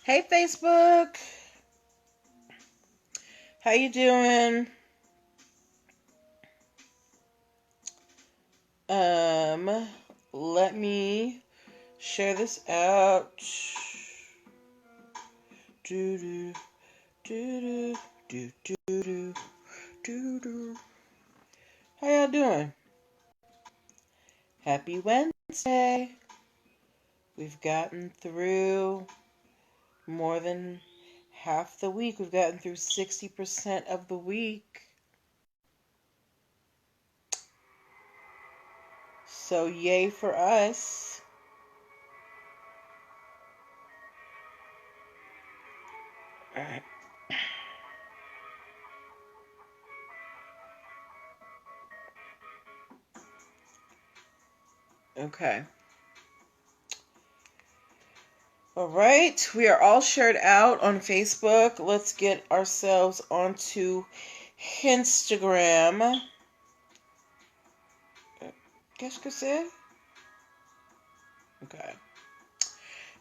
Hey Facebook, how you doing? Let me share this out. Do do do do do do do do. How y'all doing? Happy Wednesday. We've gotten through more than half the week. We've gotten through 60% of the week. So yay for us. All right. Okay. All right. We are all shared out on Facebook. Let's get ourselves onto Instagram. Qu'est-ce que c'est? Okay.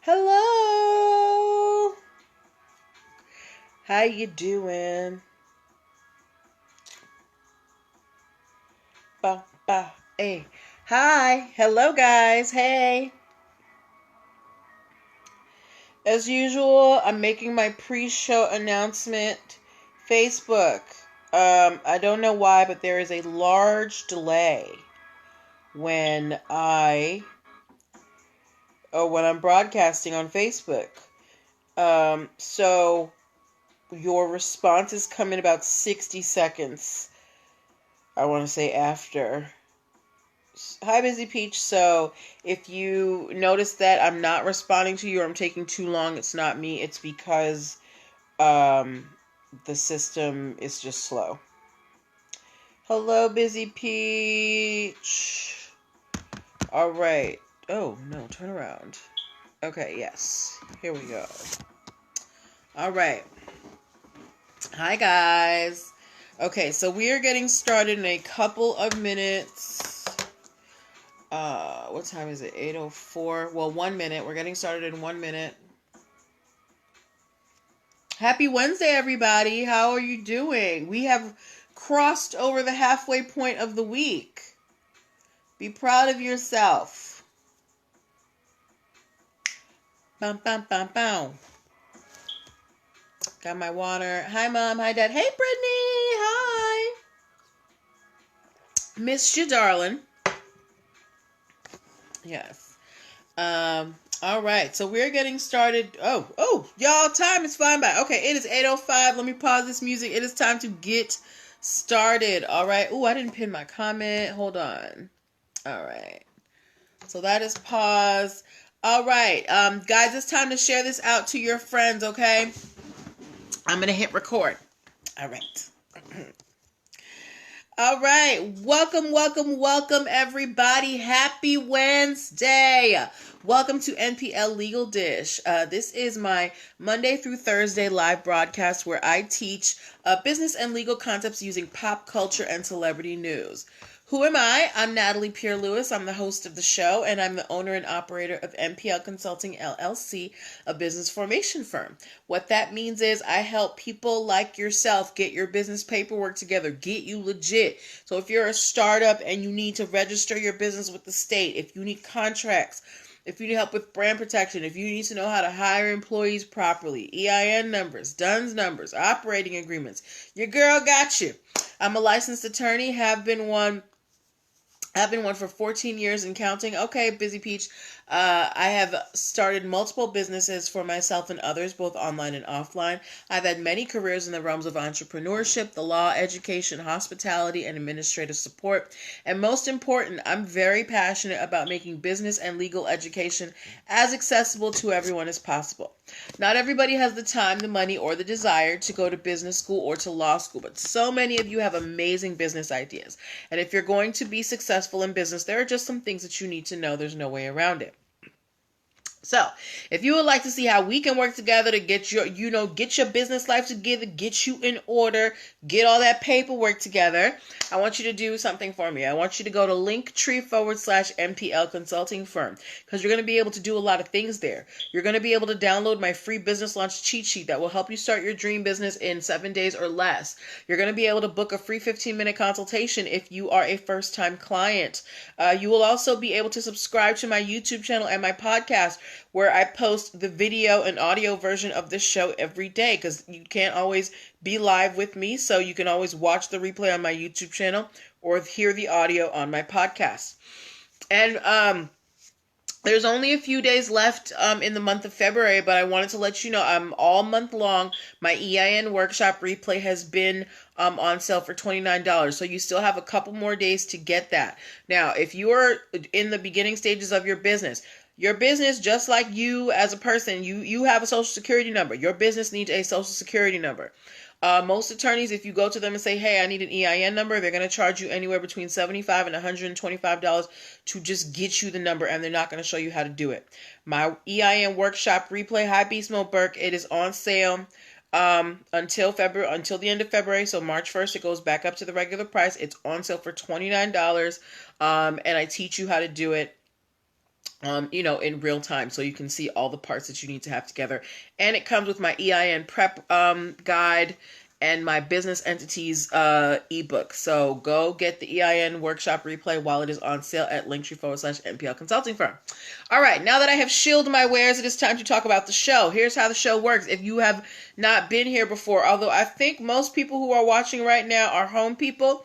Hello. How you doing? Ba ba. Hey. Hi. Hello guys. Hey. As usual, I'm making my pre-show announcement. Facebook. I don't know why, but there is a large delay when I'm broadcasting on Facebook. So your responses come in about 60 seconds. I want to say after. Hi, Busy Peach. So if you notice that I'm not responding to you or I'm taking too long, it's not me. It's because the system is just slow. Hello, Busy Peach. All right. Oh, no, turn around. Okay, yes. Here we go. All right. Hi, guys. Okay, so we are getting started in a couple of minutes. What time is it? 8:04. Well, 1 minute. We're getting started in 1 minute. Happy Wednesday, everybody. How are you doing? We have crossed over the halfway point of the week. Be proud of yourself. Bum, bum, bum, bum. Got my water. Hi, Mom. Hi, Dad. Hey, Brittany. Hi. Missed you, darling. Yes. All right. So we're getting started. Oh, y'all, time is flying by. Okay, it is 8:05. Let me pause this music. It is time to get started. All right. Oh, I didn't pin my comment. Hold on. All right. So that is pause. All right. Guys, it's time to share this out to your friends, okay? I'm going to hit record. All right. All right. Welcome, everybody. Happy Wednesday. Welcome to NPL Legal Dish. This is my Monday through Thursday live broadcast where I teach business and legal concepts using pop culture and celebrity news. Who am I? I'm Natalie Pierre-Lewis. I'm the host of the show, and I'm the owner and operator of NPL Consulting LLC, a business formation firm. What that means is I help people like yourself get your business paperwork together, get you legit. So if you're a startup and you need to register your business with the state, if you need contracts, if you need help with brand protection, if you need to know how to hire employees properly, EIN numbers, DUNS numbers, operating agreements, your girl got you. I'm a licensed attorney, have been one for 14 years and counting. Okay, Busy Peach. I have started multiple businesses for myself and others, both online and offline. I've had many careers in the realms of entrepreneurship, the law, education, hospitality, and administrative support. And most important, I'm very passionate about making business and legal education as accessible to everyone as possible. Not everybody has the time, the money, or the desire to go to business school or to law school, but so many of you have amazing business ideas. And if you're going to be successful in business, there are just some things that you need to know. There's no way around it. So, if you would like to see how we can work together to get get your business life together, get you in order, get all that paperwork together, I want you to do something for me. I want you to go to linktr.ee/nplconsultingfirm, because you're going to be able to do a lot of things there. You're going to be able to download my free business launch cheat sheet that will help you start your dream business in 7 days or less. You're going to be able to book a free 15-minute consultation if you are a first-time client. You will also be able to subscribe to my YouTube channel and my podcast, where I post the video and audio version of this show every day, because you can't always be live with me, so you can always watch the replay on my YouTube channel or hear the audio on my podcast. And there's only a few days left in the month of February, but I wanted to let you know all month long, my EIN workshop replay has been on sale for $29. So you still have a couple more days to get that. Now, if you are in the beginning stages of your business, just like you as a person, you have a social security number. Your business needs a social security number. Most attorneys, if you go to them and say, hey, I need an EIN number, they're going to charge you anywhere between $75 and $125 to just get you the number, and they're not going to show you how to do it. My EIN workshop replay, hi Beast Mode Burke, it is on sale until the end of February. So March 1st, it goes back up to the regular price. It's on sale for $29. And I teach you how to do it in real time, so you can see all the parts that you need to have together. And it comes with my EIN prep guide and my business entities ebook. So go get the EIN workshop replay while it is on sale at linktr.ee/nplconsultingfirm. All right, now that I have shilled my wares, it is time to talk about the show. Here's how the show works. If you have not been here before, although I think most people who are watching right now are home people,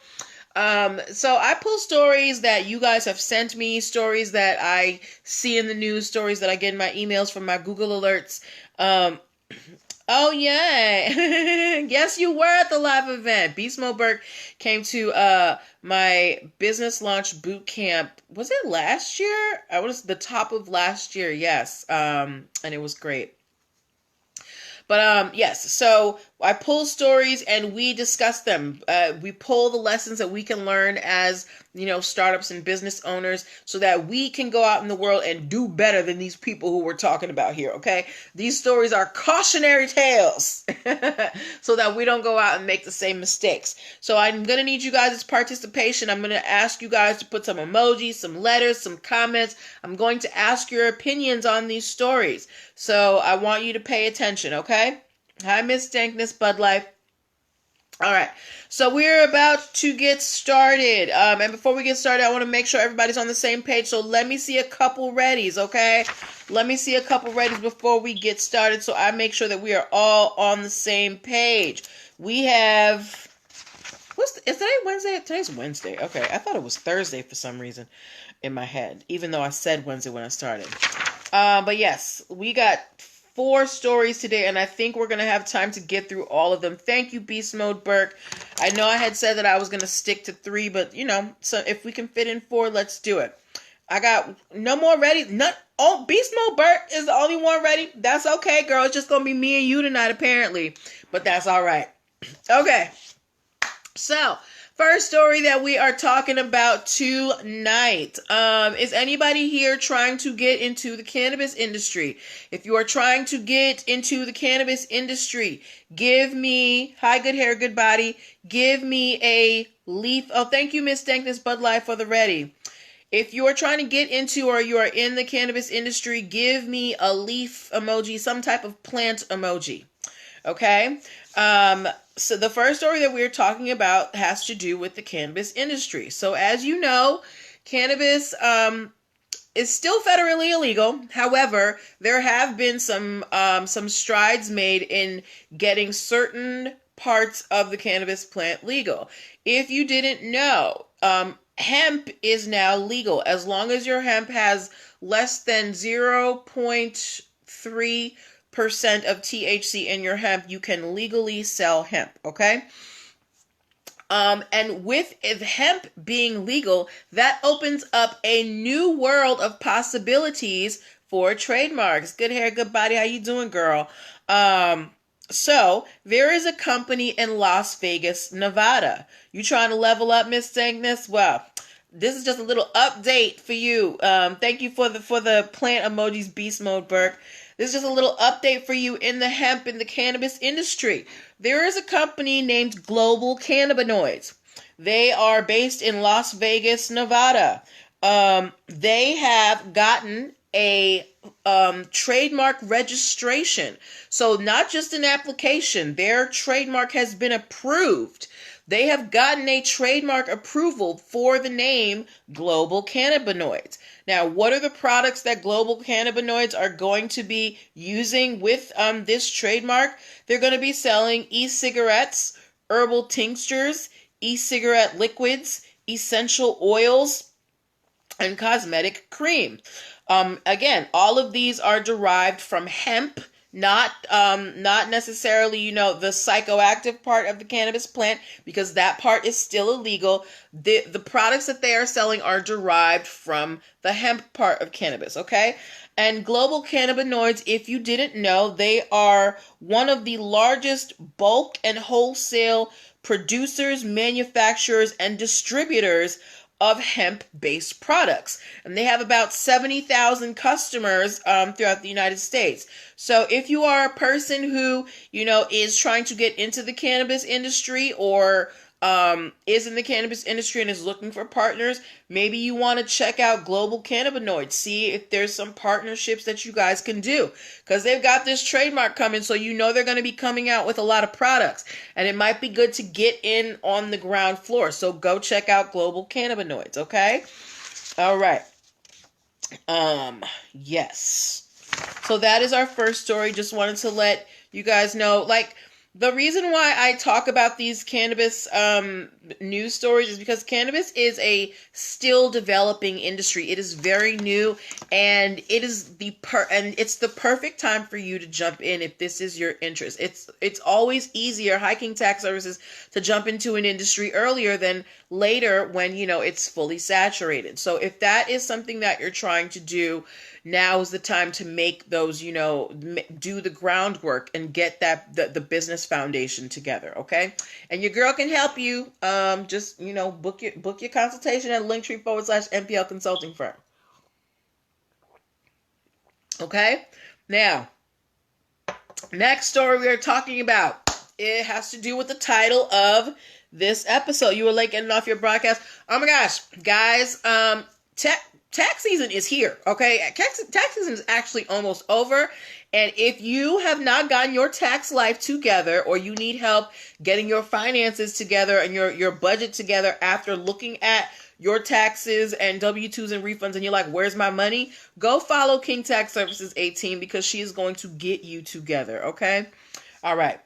so I pull stories that you guys have sent me, stories that I see in the news, stories that I get in my emails from my Google alerts. Oh yay! Yes, you were at the live event. Beast Mode Burke came to my business launch boot camp. Was it last year? I was the top of last year. Yes, and it was great. But yes, so I pull stories and we discuss them. We pull the lessons that we can learn as, startups and business owners, so that we can go out in the world and do better than these people who we're talking about here, okay? These stories are cautionary tales so that we don't go out and make the same mistakes. So I'm going to need you guys' participation. I'm going to ask you guys to put some emojis, some letters, some comments. I'm going to ask your opinions on these stories. So I want you to pay attention, okay? Hi, Miss Dankness Bud Life. All right, so we're about to get started. And before we get started, I want to make sure everybody's on the same page. So let me see a couple readies, okay? Let me see a couple readies before we get started, so I make sure that we are all on the same page. We have... is today Wednesday? Today's Wednesday. Okay, I thought it was Thursday for some reason in my head, even though I said Wednesday when I started. But yes, we got 4 stories today, and I think we're going to have time to get through all of them. Thank you, Beast Mode Burke. I know I had said that I was going to stick to 3, but, so if we can fit in 4, let's do it. I got no more ready. Beast Mode Burke is the only one ready. That's okay, girl. It's just going to be me and you tonight, apparently. But that's all right. Okay. So, first story that we are talking about tonight. Is anybody here trying to get into the cannabis industry? If you are trying to get into the cannabis industry, give me, hi, good hair, good body, give me a leaf. Oh, thank you, Miss Dankness Bud Light, for the ready. If you are trying to get into or you are in the cannabis industry, give me a leaf emoji, some type of plant emoji. Okay? So the first story that we're talking about has to do with the cannabis industry. So as you know, cannabis is still federally illegal. However, there have been some strides made in getting certain parts of the cannabis plant legal. If you didn't know, hemp is now legal. As long as your hemp has less than 0.3% of THC in your hemp, you can legally sell hemp, okay? And with hemp being legal, that opens up a new world of possibilities for trademarks. Good hair, good body. How you doing, girl? So there is a company in Las Vegas, Nevada. You trying to level up, Miss Dankness? Well, this is just a little update for you. Thank you for the plant emojis, beast mode, Burke. This is just a little update for you in the hemp and the cannabis industry. There is a company named Global Cannabinoids. They are based in Las Vegas, Nevada. They have gotten a trademark registration. So not just an application, their trademark has been approved. They have gotten a trademark approval for the name Global Cannabinoids. Now, what are the products that Global Cannabinoids are going to be using with this trademark? They're going to be selling e-cigarettes, herbal tinctures, e-cigarette liquids, essential oils, and cosmetic cream. Again, all of these are derived from hemp, not necessarily, the psychoactive part of the cannabis plant, because that part is still illegal. The products that they are selling are derived from the hemp part of cannabis, okay? And Global Cannabinoids, if you didn't know, they are one of the largest bulk and wholesale producers, manufacturers, and distributors of hemp-based products. And they have about 70,000 customers throughout the United States. So if you are a person who, is trying to get into the cannabis industry or is in the cannabis industry and is looking for partners, maybe you want to check out Global Cannabinoids, see if there's some partnerships that you guys can do, because they've got this trademark coming, so they're going to be coming out with a lot of products, and it might be good to get in on the ground floor. So go check out Global Cannabinoids, okay? All right. Yes. So that is our first story. Just wanted to let you guys know, the reason why I talk about these cannabis news stories is because cannabis is a still developing industry. It is very new, and it is it's the perfect time for you to jump in if this is your interest. It's always easier, hiking tax services, to jump into an industry earlier than later when it's fully saturated. So if that is something that you're trying to do, now is the time to make those, do the groundwork and get the business foundation together, okay? And your girl can help you. Just, book your consultation at linktr.ee/nplconsultingfirm. Okay? Now, next story we are talking about, it has to do with the title of this episode. You were late getting off your broadcast. Oh my gosh, guys, tax season is here, okay? Tax season is actually almost over. And if you have not gotten your tax life together, or you need help getting your finances together and your budget together after looking at your taxes and W-2s and refunds, and you're like, where's my money? Go follow King Tax Services 18, because she is going to get you together, okay? All right.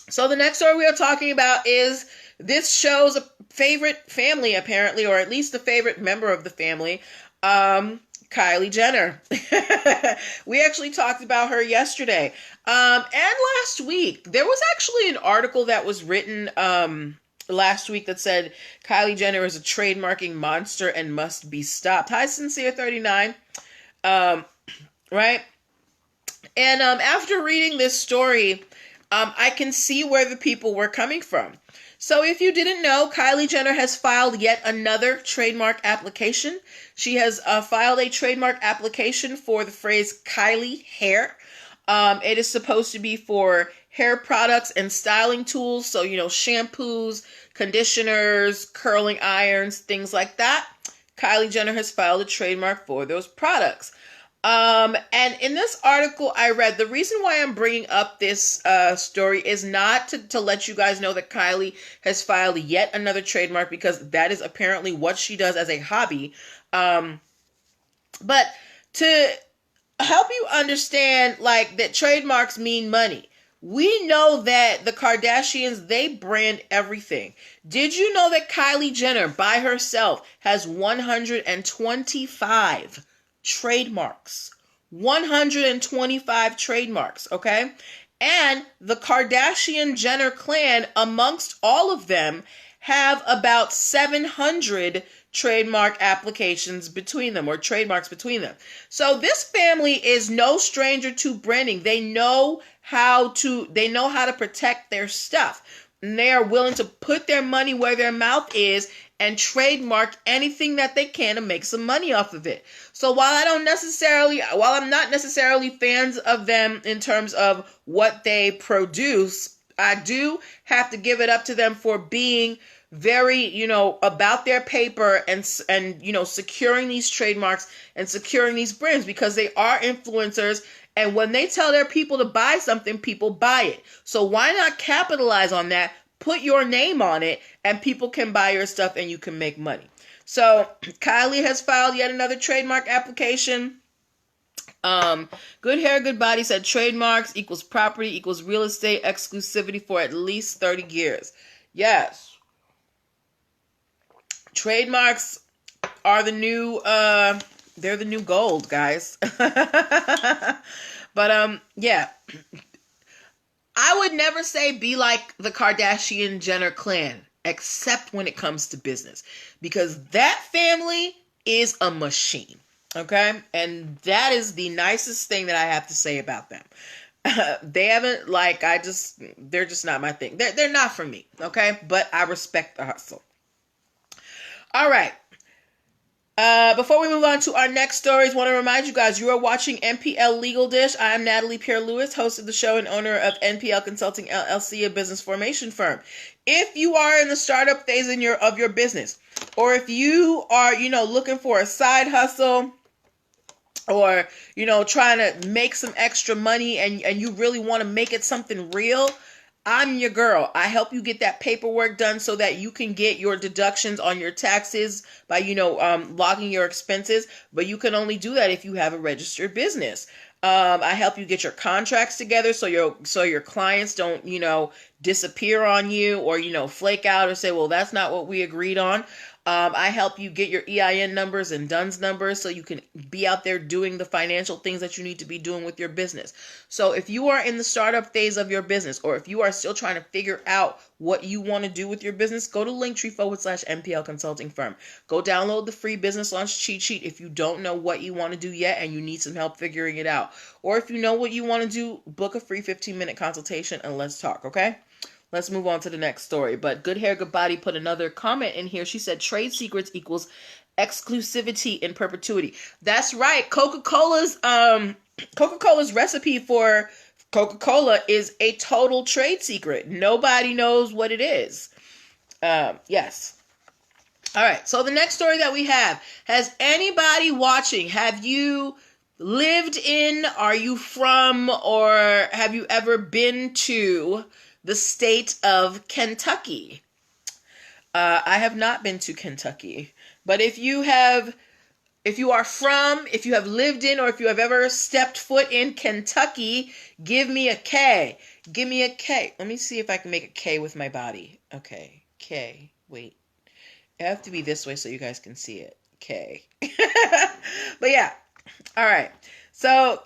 So the next story we are talking about is this show's favorite family, apparently, or at least a favorite member of the family, Kylie Jenner. We actually talked about her yesterday. And last week, there was actually an article that was written last week that said Kylie Jenner is a trademarking monster and must be stopped. Hi, Sincere39. Right? And after reading this story, I can see where the people were coming from. So if you didn't know, Kylie Jenner has filed yet another trademark application. She has filed a trademark application for the phrase Kylie hair. It is supposed to be for hair products and styling tools. So, shampoos, conditioners, curling irons, things like that. Kylie Jenner has filed a trademark for those products. And in this article I read, the reason why I'm bringing up this story is not to let you guys know that Kylie has filed yet another trademark, because that is apparently what she does as a hobby. But to help you understand, that trademarks mean money. We know that the Kardashians, they brand everything. Did you know that Kylie Jenner by herself has 125 trademarks? 125 trademarks, okay? And the Kardashian Jenner clan, amongst all of them, have about 700 trademark applications between them, or trademarks between them. So this family is no stranger to branding. They know how to protect their stuff. And they are willing to put their money where their mouth is and trademark anything that they can to make some money off of it. So while I'm not necessarily fans of them in terms of what they produce, I do have to give it up to them for being very, about their paper and securing these trademarks and securing these brands, because they are influencers. And when they tell their people to buy something, people buy it. So why not capitalize on that? Put your name on it and people can buy your stuff and you can make money. So Kylie has filed yet another trademark application. Good Hair, Good Body said trademarks equals property equals real estate exclusivity for at least 30 years. Yes. Trademarks are the new, they're the new gold, guys. But, yeah. I would never say be like the Kardashian Jenner clan, except when it comes to business, because that family is a machine. Okay. And that is the nicest thing that I have to say about them. They haven't, they're just not my thing. They're not for me. Okay. But I respect the hustle. All right. Before we move on to our next stories, want to remind you guys, you are watching NPL Legal Dish. I am Natalie Pierre-Lewis, host of the show and owner of NPL Consulting LLC, a business formation firm. If you are in the startup phase of your business, or if you are, looking for a side hustle, or, trying to make some extra money and you really want to make it something real, I'm your girl. I help you get that paperwork done so that you can get your deductions on your taxes by, logging your expenses. But you can only do that if you have a registered business. I help you get your contracts together so your clients don't, disappear on you or, flake out or say, well, that's not what we agreed on. I help you get your EIN numbers and DUNS numbers so you can be out there doing the financial things that you need to be doing with your business. So if you are in the startup phase of your business, or if you are still trying to figure out what you want to do with your business, go to linktr.ee/NPL Consulting Firm. Go download the free business launch cheat sheet if you don't know what you want to do yet and you need some help figuring it out. Or if you know what you want to do, book a free 15-minute consultation and let's talk, okay? Let's move on to the next story. But Good Hair, Good Body put another comment in here. She said trade secrets equals exclusivity in perpetuity. That's right. Coca-Cola's recipe for Coca-Cola is a total trade secret. Nobody knows what it is. Yes. All right. So the next story that we have, has anybody watching, have you lived in, are you from, or have you ever been to the state of Kentucky? I have not been to Kentucky, but if you have lived in, or if you have ever stepped foot in Kentucky, give me a K. Give me a K. Let me see if I can make a K with my body. Okay. K. Wait. I have to be this way so you guys can see it. K. But yeah. All right. So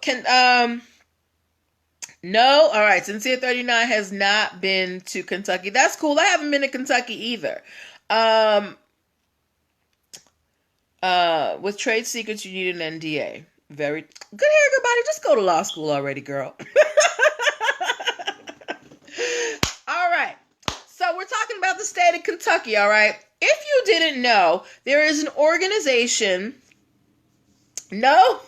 no, all right. Sincere 39 has not been to Kentucky. That's cool. I haven't been to Kentucky either. With trade secrets, you need an NDA. Very good hair, good body. Just go to law school already, girl. All right. So we're talking about the state of Kentucky. All right. If you didn't know, there is an organization. No.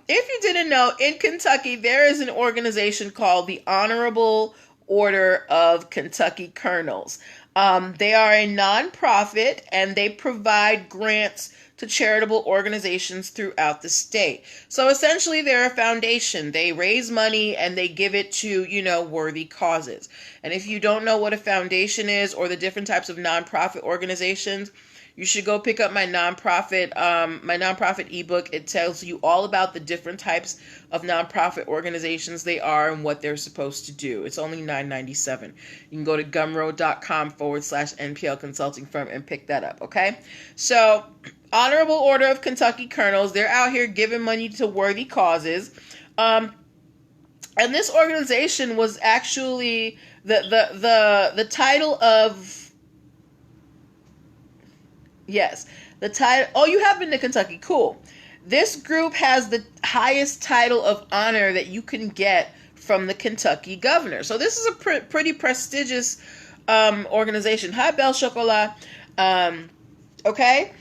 If you didn't know, in Kentucky, there is an organization called the Honorable Order of Kentucky Colonels. They are a nonprofit and they provide grants to charitable organizations throughout the state. So essentially, they're a foundation. They raise money and they give it to, worthy causes. And if you don't know what a foundation is or the different types of nonprofit organizations, you should go pick up my nonprofit ebook. It tells you all about the different types of nonprofit organizations they are and what they're supposed to do. It's only $9.97. You can go to gumroad.com/NPL Consulting Firm and pick that up, okay? So, Honorable Order of Kentucky Colonels, they're out here giving money to worthy causes. And this organization was actually the title of... Yes, the title. Oh, you have been to Kentucky. Cool. This group has the highest title of honor that you can get from the Kentucky governor. So this is a pretty prestigious organization. Hi, Belle Chocolat. Okay.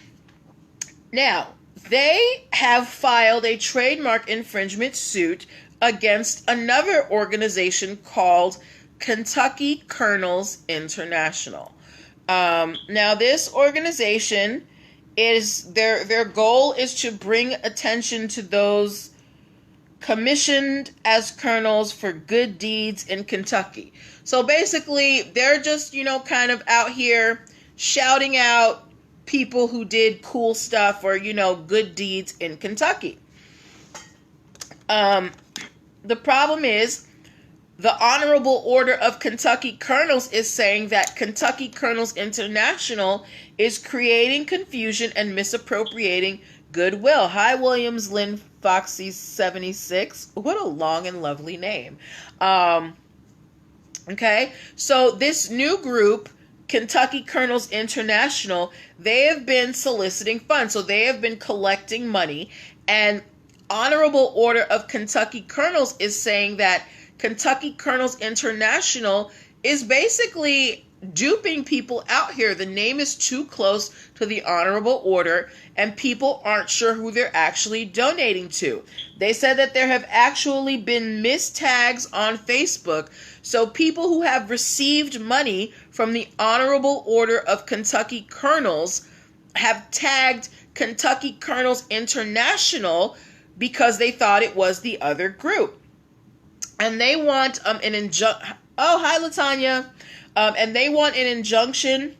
Now, they have filed a trademark infringement suit against another organization called Kentucky Kernels International. Now, this organization is their goal is to bring attention to those commissioned as kernels for good deeds in Kentucky. So basically, they're just, kind of out here shouting out people who did cool stuff or, good deeds in Kentucky. The problem is, the Honorable Order of Kentucky Kernels is saying that Kentucky Kernels International is creating confusion and misappropriating goodwill. Hi, Williams Lynn Foxy 76. What a long and lovely name. Okay, so this new group, Kentucky Kernels International, they have been soliciting funds. So they have been collecting money, and Honorable Order of Kentucky Kernels is saying that Kentucky Kernels International is basically duping people out here. The name is too close to the Honorable Order, and people aren't sure who they're actually donating to. They said that there have actually been mistags on Facebook. So people who have received money from the Honorable Order of Kentucky Kernels have tagged Kentucky Kernels International because they thought it was the other group. And they want an injunction. Oh, hi, Latanya. And they want an injunction.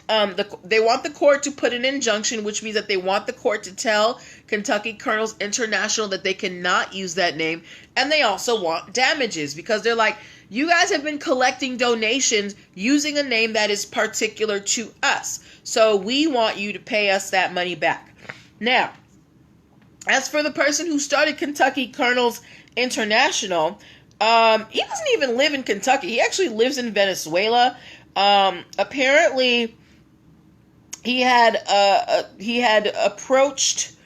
They want the court to put an injunction, which means that they want the court to tell Kentucky Kernels International that they cannot use that name. And they also want damages because they're like, you guys have been collecting donations using a name that is particular to us. So we want you to pay us that money back. Now, as for the person who started Kentucky Kernels International, he doesn't even live in Kentucky. He actually lives in Venezuela. Apparently, he had approached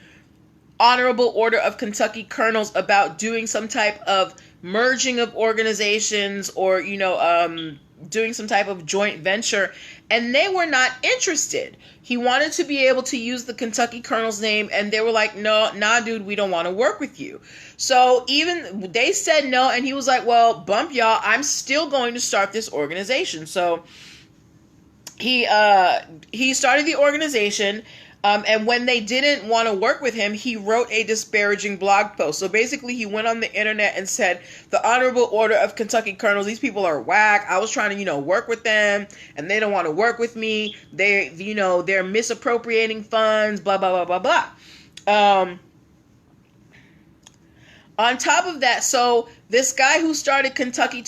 Honorable Order of Kentucky Kernels about doing some type of merging of organizations or, doing some type of joint venture, and they were not interested. He wanted to be able to use the Kentucky Kernels name, and they were like, nah, dude, we don't want to work with you. So even they said no, and he was like, well, bump y'all, I'm still going to start this organization. So he started the organization, and when they didn't want to work with him, he wrote a disparaging blog post. So basically, he went on the internet and said, the Honorable Order of Kentucky Kernels, these people are whack. I was trying to, work with them, and they don't want to work with me. They're misappropriating funds, blah, blah, blah, blah, blah. On top of that, so this guy who started Kentucky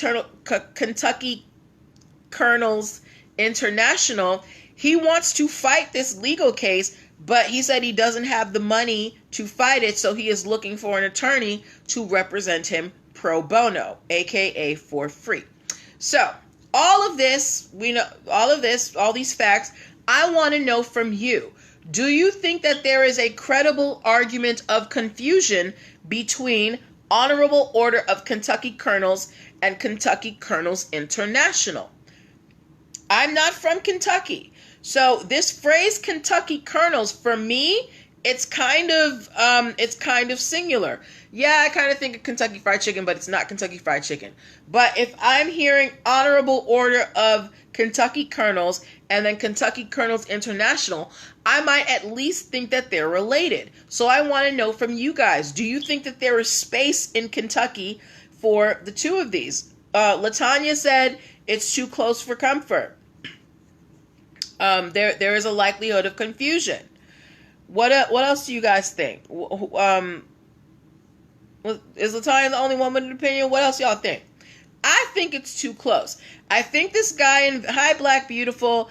Kernels International, he wants to fight this legal case, but he said he doesn't have the money to fight it, so he is looking for an attorney to represent him pro bono, aka for free. So, all these facts, I want to know from you. Do you think that there is a credible argument of confusion between Honorable Order of Kentucky Kernels and Kentucky Kernels International? I'm not from Kentucky. So this phrase Kentucky Kernels, for me, it's kind of singular. Yeah, I kind of think of Kentucky Fried Chicken, but it's not Kentucky Fried Chicken. But if I'm hearing Honorable Order of Kentucky Kernels and then Kentucky Kernels International, I might at least think that they're related. So I want to know from you guys, do you think that there is space in Kentucky for the two of these? Latanya said it's too close for comfort. There is a likelihood of confusion. What else do you guys think? Is Latanya the only one with an opinion? What else y'all think? I think it's too close. I think this guy hi Black Beautiful,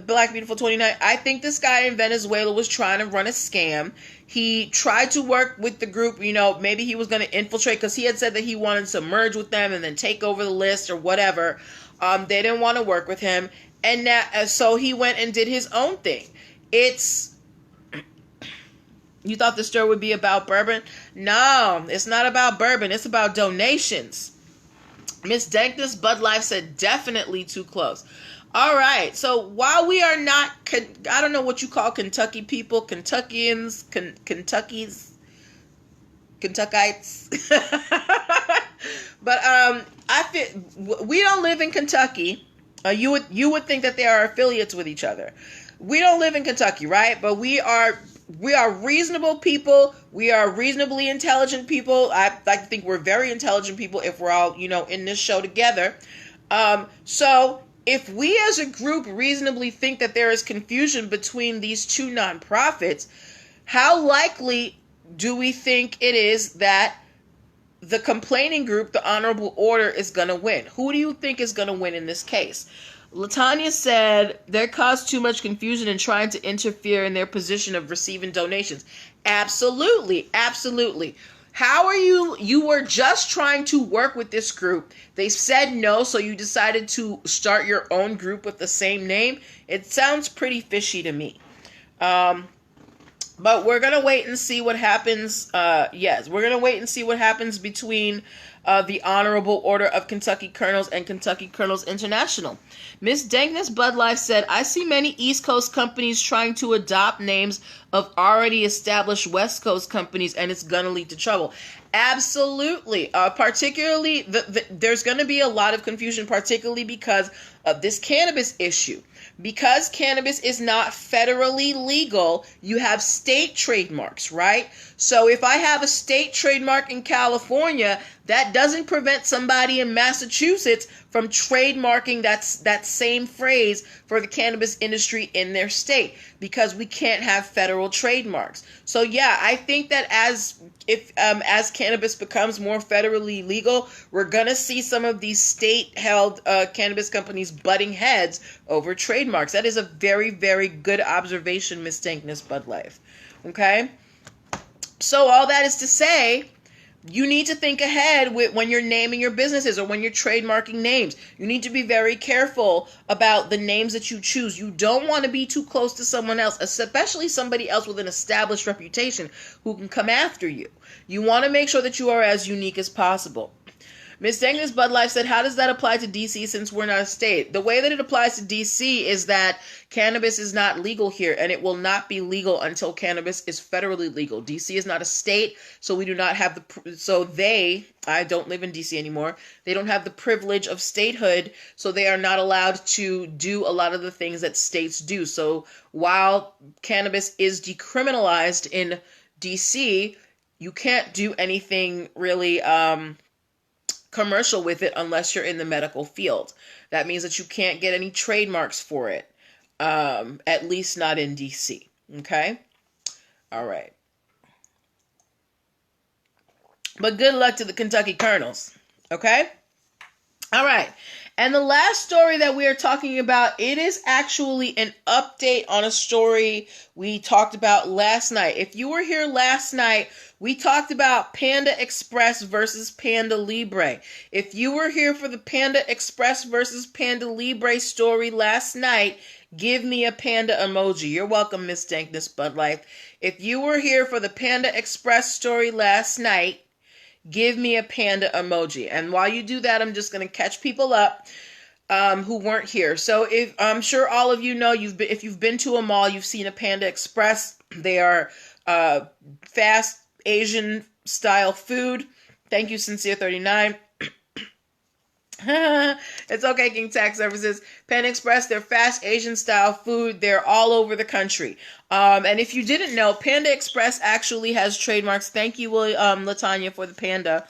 Black Beautiful 29. I think this guy in Venezuela was trying to run a scam. He tried to work with the group. Maybe he was going to infiltrate because he had said that he wanted to merge with them and then take over the list or whatever. They didn't want to work with him. And so he went and did his own thing. You thought the story would be about bourbon? No, it's not about bourbon. It's about donations. Miss Dankness Bud Life said definitely too close. All right. So while we are not, I don't know what you call Kentucky people, Kentuckians, Kentuckies, Kentuckites. But I feel we don't live in Kentucky. You would think that they are affiliates with each other. We don't live in Kentucky, right? But we are reasonable people. We are reasonably intelligent people. I like to think we're very intelligent people if we're all, in this show together. So if we as a group reasonably think that there is confusion between these two nonprofits, how likely do we think it is that the complaining group, the Honorable Order, is going to win? Who do you think is going to win in this case? Latanya said they caused too much confusion in trying to interfere in their position of receiving donations. Absolutely, absolutely. How are you were just trying to work with this group. They said no, so you decided to start your own group with the same name. It sounds pretty fishy to me. But we're going to wait and see what happens. Yes, we're going to wait and see what happens between the Honorable Order of Kentucky Colonels and Kentucky Colonels International. Miss Dankness Bud Life said, I see many East Coast companies trying to adopt names of already established West Coast companies, and it's going to lead to trouble. Absolutely. Particularly, there's going to be a lot of confusion, particularly because of this cannabis issue. Because cannabis is not federally legal, you have state trademarks, right? So if I have a state trademark in California, that doesn't prevent somebody in Massachusetts from trademarking that same phrase for the cannabis industry in their state, because we can't have federal trademarks. So yeah, I think that as cannabis becomes more federally legal, we're gonna see some of these state-held cannabis companies butting heads over trademarks. That is a very, very good observation, Miss Dankness Bud Life. Okay? So all that is to say, you need to think ahead when you're naming your businesses or when you're trademarking names. You need to be very careful about the names that you choose. You don't want to be too close to someone else, especially somebody else with an established reputation who can come after you. You want to make sure that you are as unique as possible. Ms. Dankness Bud Life said, how does that apply to D.C. since we're not a state? The way that it applies to D.C. is that cannabis is not legal here, and it will not be legal until cannabis is federally legal. D.C. is not a state, so we do not have I don't live in D.C. anymore, they don't have the privilege of statehood, so they are not allowed to do a lot of the things that states do. So while cannabis is decriminalized in D.C., you can't do anything really commercial with it unless you're in the medical field. That means that you can't get any trademarks for it, at least not in DC. Okay? All right. But good luck to the Kentucky Colonels. Okay? All right. And the last story that we are talking about, it is actually an update on a story we talked about last night. If you were here last night, we talked about Panda Express versus Panda Libre. If you were here for the Panda Express versus Panda Libre story last night, give me a panda emoji. You're welcome, Miss Dankness Bud Life. If you were here for the Panda Express story last night, give me a panda emoji. And while you do that, I'm just going to catch people up who weren't here. So if I'm sure all of you know, if you've been to a mall, you've seen a Panda Express. They are fast Asian style food. Thank you, Sincere39. It's okay, King Tax Services. Panda Express, they're fast Asian style food. They're all over the country. And if you didn't know, Panda Express actually has trademarks. Thank you, Latanya, for the Panda.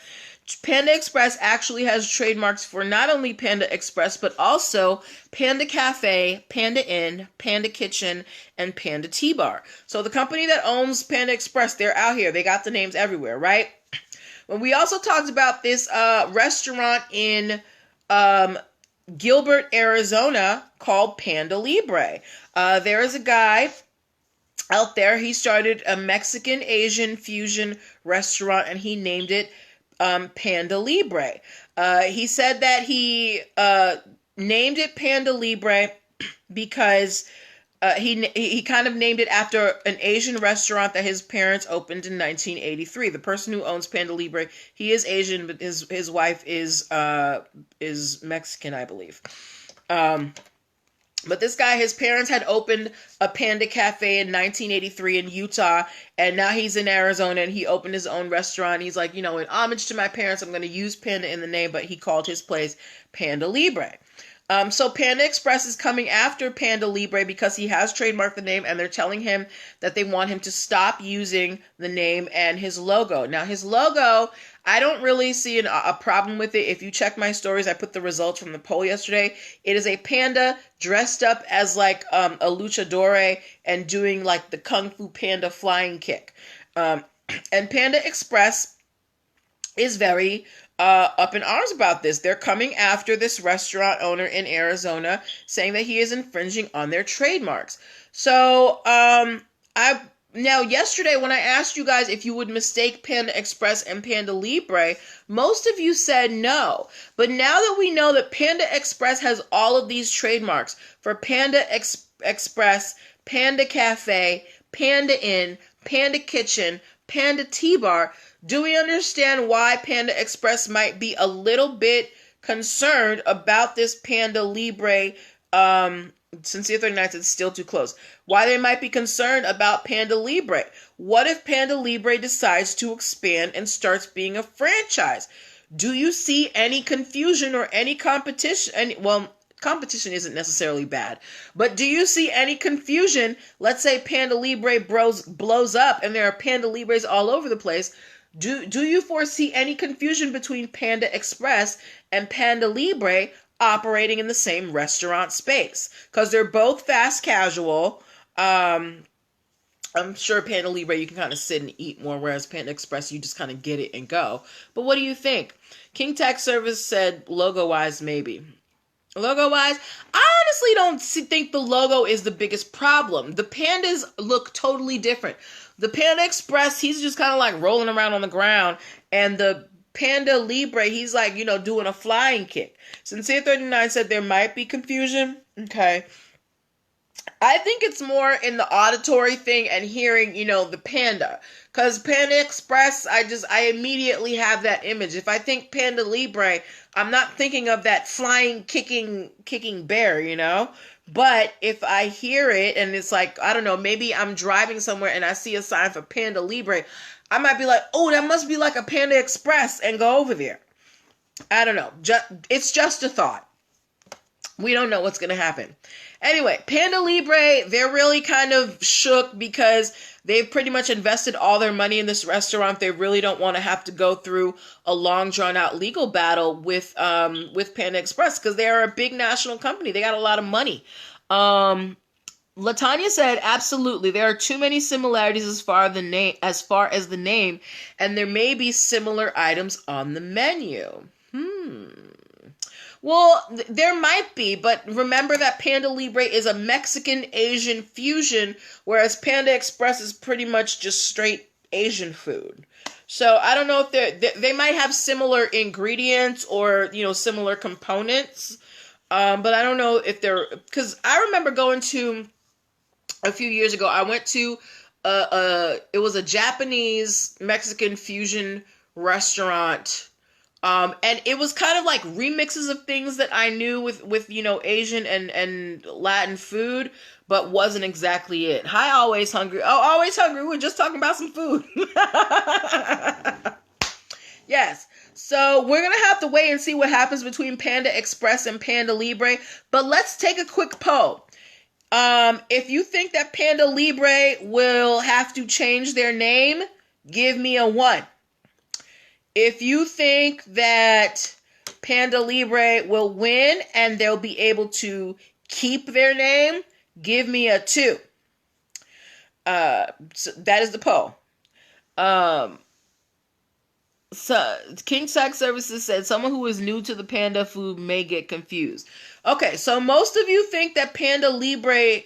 Panda Express actually has trademarks for not only Panda Express, but also Panda Cafe, Panda Inn, Panda Kitchen, and Panda Tea-Bar. So the company that owns Panda Express, they're out here. They got the names everywhere, right? Well, we also talked about this restaurant in Gilbert, Arizona called Panda Libre. There is a guy out there. He started a Mexican Asian fusion restaurant and he named it Panda Libre. He said that he named it Panda Libre because He kind of named it after an Asian restaurant that his parents opened in 1983. The person who owns Panda Libre, he is Asian, but his wife is Mexican, I believe. But this guy, his parents had opened a Panda Cafe in 1983 in Utah, and now he's in Arizona, and he opened his own restaurant. He's like, in homage to my parents, I'm going to use Panda in the name, but he called his place Panda Libre. So Panda Express is coming after Panda Libre because he has trademarked the name, and they're telling him that they want him to stop using the name and his logo. Now, his logo, I don't really see a problem with it. If you check my stories, I put the results from the poll yesterday. It is a panda dressed up as like a luchador and doing like the Kung Fu Panda flying kick. And Panda Express is very up in arms about this. They're coming after this restaurant owner in Arizona, saying that he is infringing on their trademarks. So, now, yesterday, when I asked you guys if you would mistake Panda Express and Panda Libre, most of you said no. But now that we know that Panda Express has all of these trademarks for Panda Express, Panda Cafe, Panda Inn, Panda Kitchen, Panda T-Bar, do we understand why Panda Express might be a little bit concerned about this Panda Libre, Sincere 39 said it's still too close. Why they might be concerned about Panda Libre? What if Panda Libre decides to expand and starts being a franchise? Do you see any confusion or any competition? Competition isn't necessarily bad, but do you see any confusion? Let's say Panda Libre blows up and there are Panda Libres all over the place. Do you foresee any confusion between Panda Express and Panda Libre operating in the same restaurant space? Because they're both fast casual. I'm sure Panda Libre you can kind of sit and eat more, whereas Panda Express you just kind of get it and go. But what do you think? King Tax Service said logo-wise maybe. Logo-wise, I honestly don't think the logo is the biggest problem. The pandas look totally different. The Panda Express, he's just kind of like rolling around on the ground, and the Panda Libre, he's like, doing a flying kick. Sincere 39 said there might be confusion. Okay. I think it's more in the auditory thing and hearing, the panda. Because Panda Express, I immediately have that image. If I think Panda Libre, I'm not thinking of that flying, kicking bear, But if I hear it and it's like, I don't know, maybe I'm driving somewhere and I see a sign for Panda Libre, I might be like, oh, that must be like a Panda Express and go over there. I don't know. It's just a thought. We don't know what's going to happen. Anyway, Panda Libre, they're really kind of shook because they've pretty much invested all their money in this restaurant. They really don't want to have to go through a long, drawn-out legal battle with Panda Express because they are a big national company. They got a lot of money. LaTanya said, absolutely, there are too many similarities as far as the name, and there may be similar items on the menu. Well, there might be, but remember that Panda Libre is a Mexican-Asian fusion, whereas Panda Express is pretty much just straight Asian food. So I don't know if they might have similar ingredients or, similar components, but I don't know if because I remember going to, a few years ago, I went to, it was a Japanese Mexican fusion restaurant. And it was kind of like remixes of things that I knew with Asian and Latin food, but wasn't exactly it. Hi, Always Hungry. Oh, Always Hungry. We're just talking about some food. Yes. So we're going to have to wait and see what happens between Panda Express and Panda Libre. But let's take a quick poll. If you think that Panda Libre will have to change their name, give me a 1. If you think that Panda Libre will win and they'll be able to keep their name, give me a 2. So that is the poll. So King Sack Services said someone who is new to the panda food may get confused. Okay, so most of you think that Panda Libre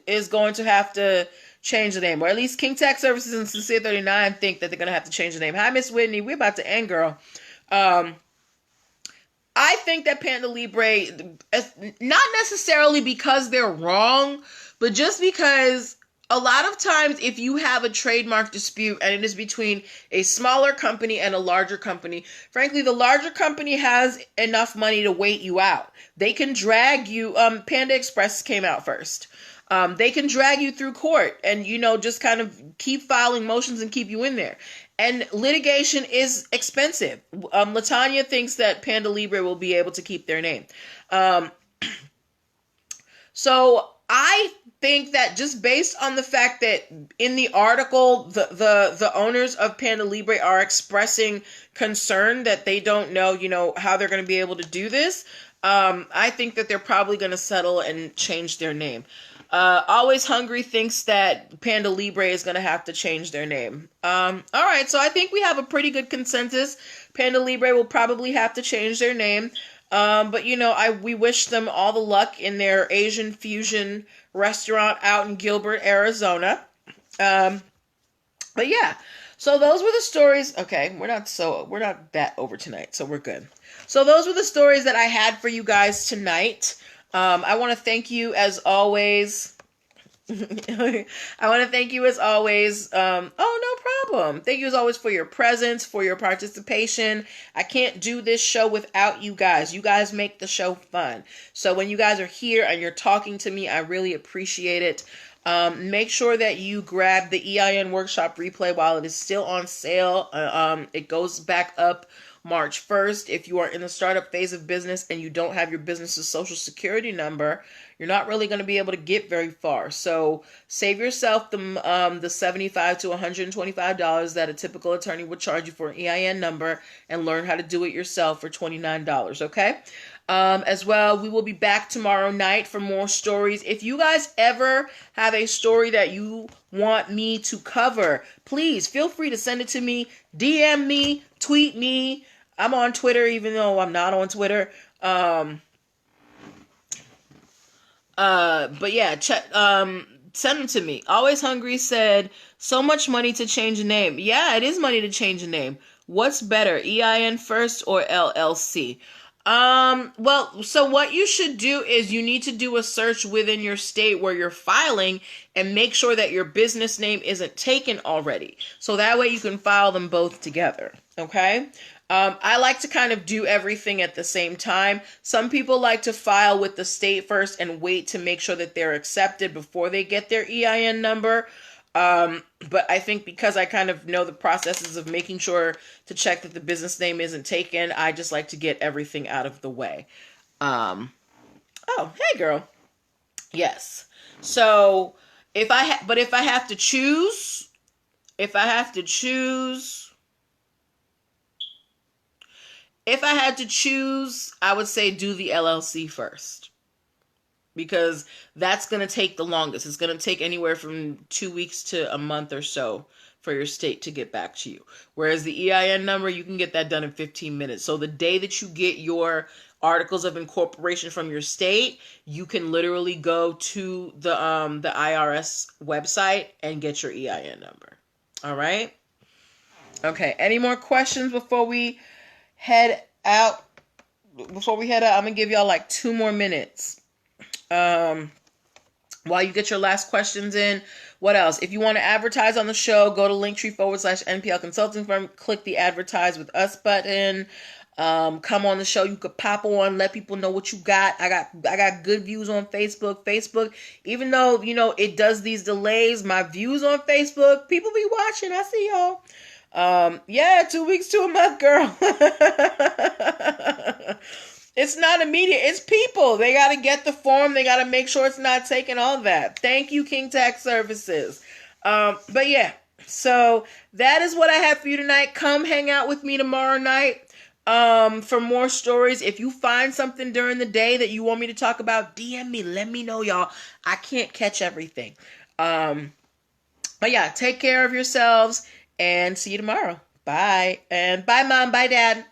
is going to have to change the name, or at least King Tax Services and Sincere 39 think that they're going to have to change the name. Hi, Miss Whitney. We're about to end, girl. I think that Panda Libre, not necessarily because they're wrong, But just because a lot of times if you have a trademark dispute and it is between a smaller company and a larger company, frankly, the larger company has enough money to wait you out. They can drag you. Panda Express came out first. They can drag you through court and, just kind of keep filing motions and keep you in there. And litigation is expensive. Latanya thinks that Panda Libre will be able to keep their name. So I think that just based on the fact that in the article, the owners of Panda Libre are expressing concern that they don't know, how they're going to be able to do this. I think that they're probably going to settle and change their name. Always Hungry thinks that Panda Libre is going to have to change their name. All right, so I think we have a pretty good consensus. Panda Libre will probably have to change their name. But we wish them all the luck in their Asian fusion restaurant out in Gilbert, Arizona. But yeah, so those were the stories. Okay, we're not that over tonight, so we're good. So those were the stories that I had for you guys tonight. I want to thank you as always. I want to thank you as always. No problem. Thank you as always for your presence, for your participation. I can't do this show without you guys. You guys make the show fun. So when you guys are here and you're talking to me, I really appreciate it. Make sure that you grab the EIN workshop replay while it is still on sale. It goes back up March 1st. If you are in the startup phase of business and you don't have your business's social security number, you're not really going to be able to get very far. So save yourself the $75 to $125 that a typical attorney would charge you for an EIN number and learn how to do it yourself for $29. Okay. As well, we will be back tomorrow night for more stories. If you guys ever have a story that you want me to cover, please feel free to send it to me, DM me, tweet me. I'm on Twitter, even though I'm not on Twitter. But yeah, send them to me. Always Hungry said, so much money to change a name. Yeah, it is money to change a name. What's better, EIN first or LLC? Well, so what you should do is you need to do a search within your state where you're filing and make sure that your business name isn't taken already. So that way you can file them both together. Okay. I like to kind of do everything at the same time. Some people like to file with the state first and wait to make sure that they're accepted before they get their EIN number. But I think because I kind of know the processes of making sure to check that the business name isn't taken, I just like to get everything out of the way. Oh, hey girl. Yes. So if I have to choose, I would say do the LLC first. Because that's going to take the longest. It's going to take anywhere from 2 weeks to a month or so for your state to get back to you. Whereas the EIN number, you can get that done in 15 minutes. So the day that you get your articles of incorporation from your state, you can literally go to the IRS website and get your EIN number. All right? Okay, any more questions before we head out? I'm going to give y'all like 2 more minutes. While you get your last questions in, what else? If you want to advertise on the show, go to linktr.ee/nplconsultingfirm, click the advertise with us button. Come on the show. You could pop on, let people know what you got. I got good views on Facebook, even though, it does these delays, my views on Facebook, people be watching. I see y'all. 2 weeks to a month, girl. It's not immediate. It's people. They got to get the form. They got to make sure it's not taking all that. Thank you, King Tax Services. But yeah, so that is what I have for you tonight. Come hang out with me tomorrow night for more stories. If you find something during the day that you want me to talk about, DM me. Let me know, y'all. I can't catch everything. But yeah, take care of yourselves and see you tomorrow. Bye. And bye, Mom. Bye, Dad.